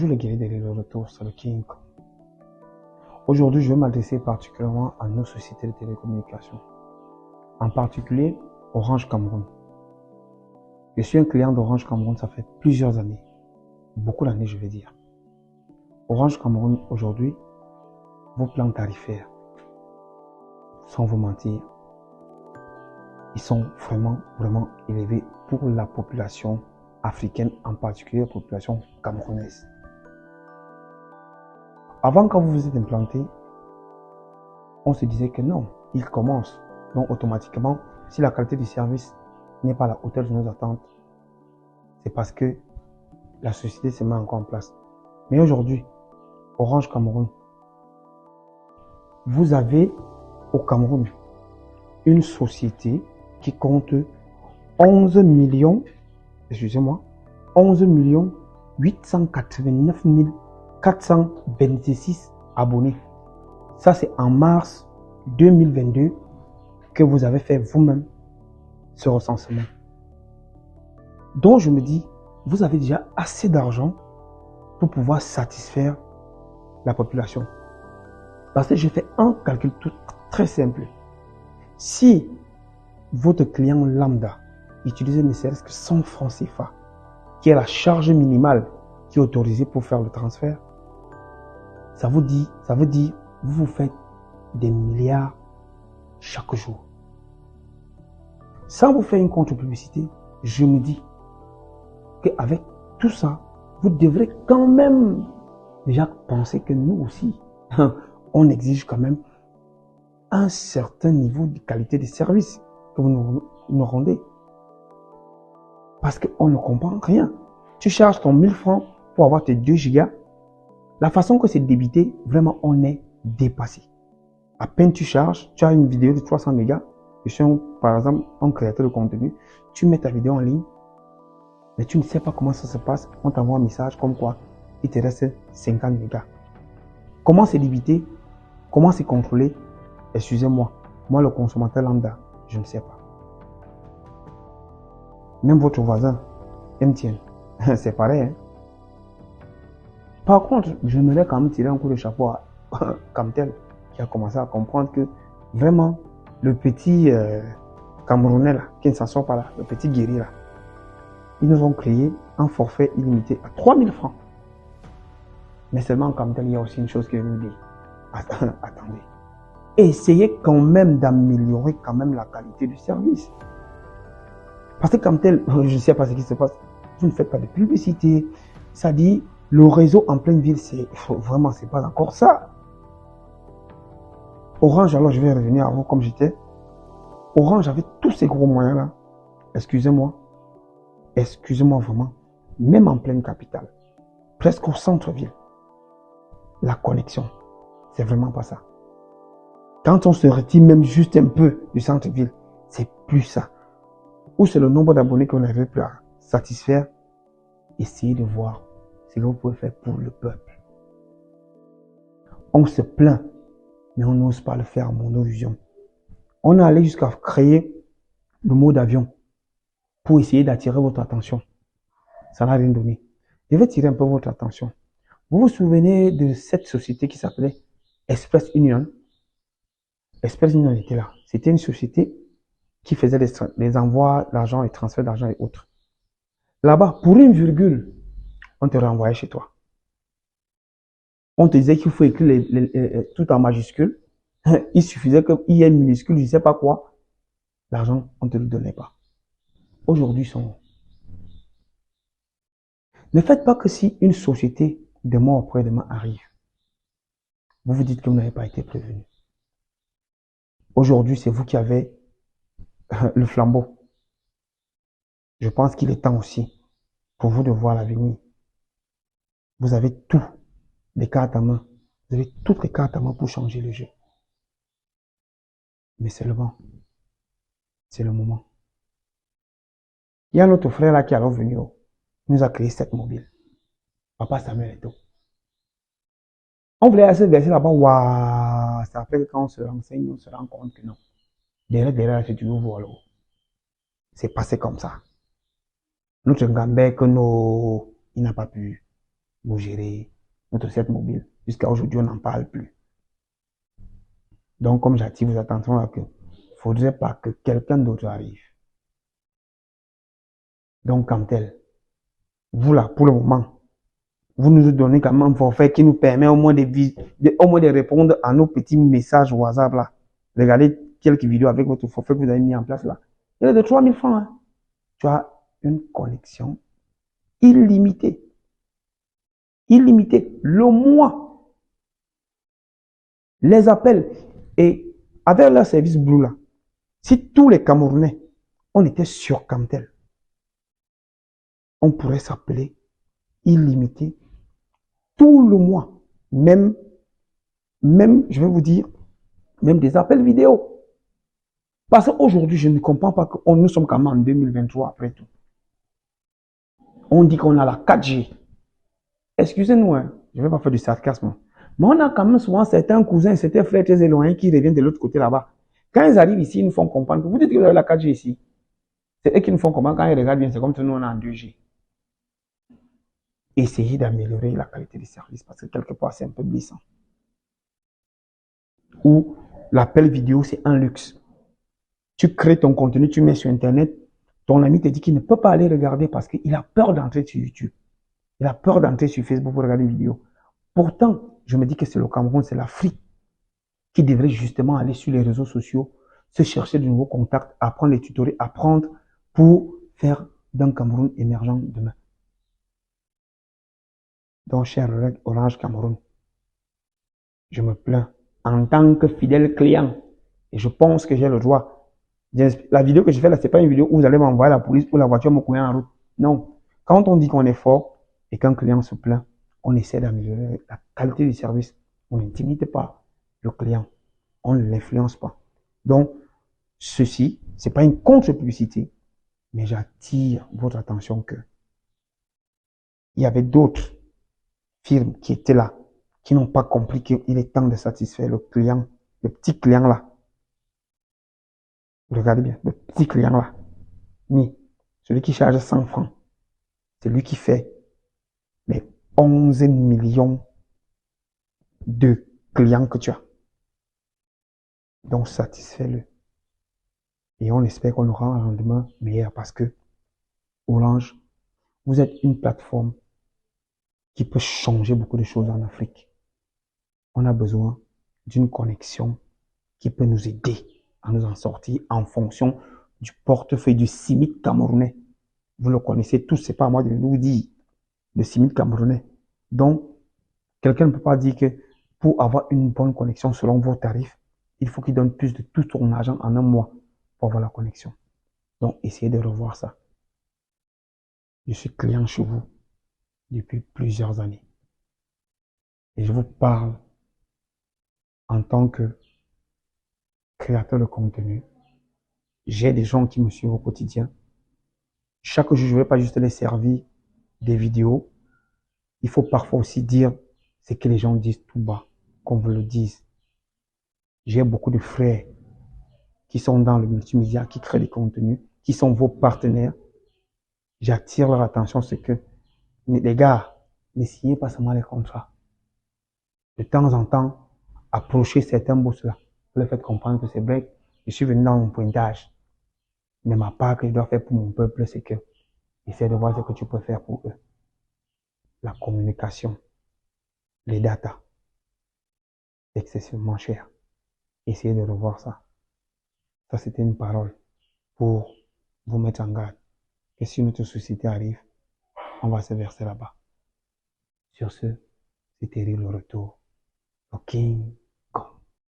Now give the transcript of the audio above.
Toujours le guerrier de retour, c'est le King Kong. Aujourd'hui, je vais m'adresser particulièrement à nos sociétés de télécommunications, en particulier Orange Cameroun. Je suis un client d'Orange Cameroun, ça fait plusieurs années, beaucoup d'années je vais dire. Orange Cameroun, aujourd'hui, vos plans tarifaires, sans vous mentir, ils sont vraiment élevés pour la population africaine, en particulier la population camerounaise. Avant, quand vous vous êtes implanté, on se disait que non, il commence. Donc automatiquement, si la qualité du service n'est pas à la hauteur de nos attentes, c'est parce que la société se met encore en place. Mais aujourd'hui, Orange Cameroun, vous avez au Cameroun une société qui compte 11 millions, excusez-moi, 11 889 426 abonnés. Ça, c'est en mars 2022 que vous avez fait vous-même ce recensement. Donc, je me dis, vous avez déjà assez d'argent pour pouvoir satisfaire la population. Parce que je fais un calcul très simple. Si votre client lambda utilise ne serait-ce que 100 francs CFA, qui est la charge minimale qui est autorisée pour faire le transfert, ça veut dire, vous faites des milliards chaque jour. Sans vous faire une contre-publicité, je me dis qu'avec tout ça, vous devrez quand même déjà penser que nous aussi, on exige quand même un certain niveau de qualité de service que vous nous rendez. Parce qu'on ne comprend rien. Tu charges ton 1000 francs pour avoir tes 2 gigas. La façon que c'est débité, vraiment, on est dépassé. À peine tu charges, tu as une vidéo de 300 mégas. Je suis, par exemple, un créateur de contenu. Tu mets ta vidéo en ligne, mais tu ne sais pas comment ça se passe. On t'envoie un message comme quoi il te reste 50 mégas. Comment c'est débité? Comment c'est contrôlé? Excusez-moi, moi le consommateur lambda, je ne sais pas. Même votre voisin, MTN, c'est pareil. Hein? Par contre, j'aimerais quand même tirer un coup de chapeau à Camtel, qui a commencé à comprendre que vraiment, le petit Camerounais là, qui ne s'en sort pas là, le petit guerrier là, ils nous ont créé un forfait illimité à 3000 francs. Mais seulement en Camtel, il y a aussi une chose que je vous dis. Attendez. Essayez quand même d'améliorer quand même la qualité du service. Parce que Camtel, je ne sais pas ce qui se passe, vous ne faites pas de publicité. Ça dit, le réseau en pleine ville, c'est pas encore ça. Orange, alors je vais revenir à vous comme j'étais. Orange avait tous ces gros moyens là. Excusez-moi vraiment, même en pleine capitale, presque au centre-ville, la connexion, c'est vraiment pas ça. Quand on se retire même juste un peu du centre-ville, c'est plus ça. Ou c'est le nombre d'abonnés qu'on n'arrive plus à satisfaire. Essayez de voir ce que vous pouvez faire pour le peuple. On se plaint, mais on n'ose pas le faire à Monovision. On est allé jusqu'à créer le mode avion pour essayer d'attirer votre attention. Ça n'a rien donné. Je vais tirer un peu votre attention. Vous vous souvenez de cette société qui s'appelait Express Union? Express Union était là. C'était une société qui faisait les envois d'argent, les transferts d'argent et autres. Là-bas, pour une virgule, on te renvoyait chez toi. On te disait qu'il faut écrire tout en majuscule. Il suffisait qu'il y ait une minuscule, je ne sais pas quoi. L'argent, on ne te le donnait pas. Aujourd'hui, ils sont où? Ne faites pas que si une société demain après-demain arrive, vous vous dites que vous n'avez pas été prévenu. Aujourd'hui, c'est vous qui avez le flambeau. Je pense qu'il est temps aussi pour vous de voir l'avenir. Vous avez tout, les cartes à main. Vous avez toutes les cartes à main pour changer le jeu. Mais seulement, c'est le moment. Il y a notre frère là qui est alors venu, il nous a créé cette mobile. Papa Samuel Eto'o. On voulait assez verser là-bas, waouh, ça fait que quand on se renseigne, on se rend compte que non. Derrière, c'est du nouveau alors. C'est passé comme ça. Notre Ngambé, que il n'a pas pu. nous gérer notre site mobile. Jusqu'à aujourd'hui, on n'en parle plus. Donc, comme j'attire vos attentions là, que faudrait pas que quelqu'un d'autre arrive. Donc, quand tel, vous là, pour le moment, vous nous donnez quand même un forfait qui nous permet au moins de répondre à nos petits messages WhatsApp là. Regardez quelques vidéos avec votre forfait que vous avez mis en place là. Il est de 3000 francs. Hein. Tu as une connexion illimitée. Illimitée. Le mois. Les appels. Et avec leur service Blue là, si tous les Camerounais, on était sur Camtel, on pourrait s'appeler illimité tout le mois. Même, je vais vous dire, même des appels vidéo. Parce qu'aujourd'hui, je ne comprends pas que nous sommes quand même en 2023 après tout. On dit qu'on a la 4G. Excusez-nous, hein, je ne vais pas faire du sarcasme. Mais on a quand même souvent certains cousins, certains frères très éloignés qui reviennent de l'autre côté là-bas. Quand ils arrivent ici, ils nous font comprendre que vous dites que vous avez la 4G ici. C'est eux qui nous font comprendre quand ils regardent bien, c'est comme si nous on est en 2G. Essayez d'améliorer la qualité du service parce que quelque part c'est un peu blessant. Ou l'appel vidéo, c'est un luxe. Tu crées ton contenu, tu mets sur Internet, ton ami te dit qu'il ne peut pas aller regarder parce qu'il a peur d'entrer sur YouTube. Il a peur d'entrer sur Facebook pour regarder une vidéo. Pourtant, je me dis que c'est le Cameroun, c'est l'Afrique qui devrait justement aller sur les réseaux sociaux, se chercher de nouveaux contacts, apprendre les tutoriels, apprendre pour faire d'un Cameroun émergent demain. Donc, cher Orange Cameroun, je me plains en tant que fidèle client et je pense que j'ai le droit. La vidéo que je fais là, c'est pas une vidéo où vous allez m'envoyer la police ou la voiture me courir en route. Non. Quand on dit qu'on est fort et qu'un client se plaint, on essaie d'améliorer la qualité du service. On n'intimide pas le client. On ne l'influence pas. Donc, ceci, c'est pas une contre-publicité, mais j'attire votre attention que il y avait d'autres firmes qui étaient là, qui n'ont pas compris qu'il est temps de satisfaire le client, le petit client là. Regardez bien, le petit client là. Mais celui qui charge 100 francs, c'est lui qui fait les 11 millions de clients que tu as. Donc, satisfais-le. Et on espère qu'on aura un rendement meilleur parce que Orange, vous êtes une plateforme qui peut changer beaucoup de choses en Afrique. On a besoin d'une connexion qui peut nous aider à nous en sortir en fonction du portefeuille du CIMIC camerounais. Vous le connaissez tous, c'est pas à moi de nous dire, le CIMIC camerounais. Donc, quelqu'un ne peut pas dire que pour avoir une bonne connexion selon vos tarifs, il faut qu'il donne plus de tout son argent en un mois pour avoir la connexion. Donc, essayez de revoir ça. Je suis client chez vous depuis plusieurs années. Et je vous parle en tant que créateur de contenu. J'ai des gens qui me suivent au quotidien. Chaque jour, je ne vais pas juste les servir des vidéos. Il faut parfois aussi dire ce que les gens disent tout bas, qu'on vous le dise. J'ai beaucoup de frères qui sont dans le multimédia, qui créent des contenus, qui sont vos partenaires. J'attire leur attention, c'est que, les gars, ne signez pas seulement les contrats. De temps en temps, approchez certains boss là. Vous leur faites comprendre que c'est vrai, je suis venu dans mon pointage. Mais ma part que je dois faire pour mon peuple, c'est que, essaie de voir ce que tu peux faire pour eux. La communication, les datas, c'est excessivement cher. Essayez de revoir ça. Ça, c'était une parole pour vous mettre en garde. Que si notre société arrive, on va se verser là-bas. Sur ce, c'était le retour. Ok.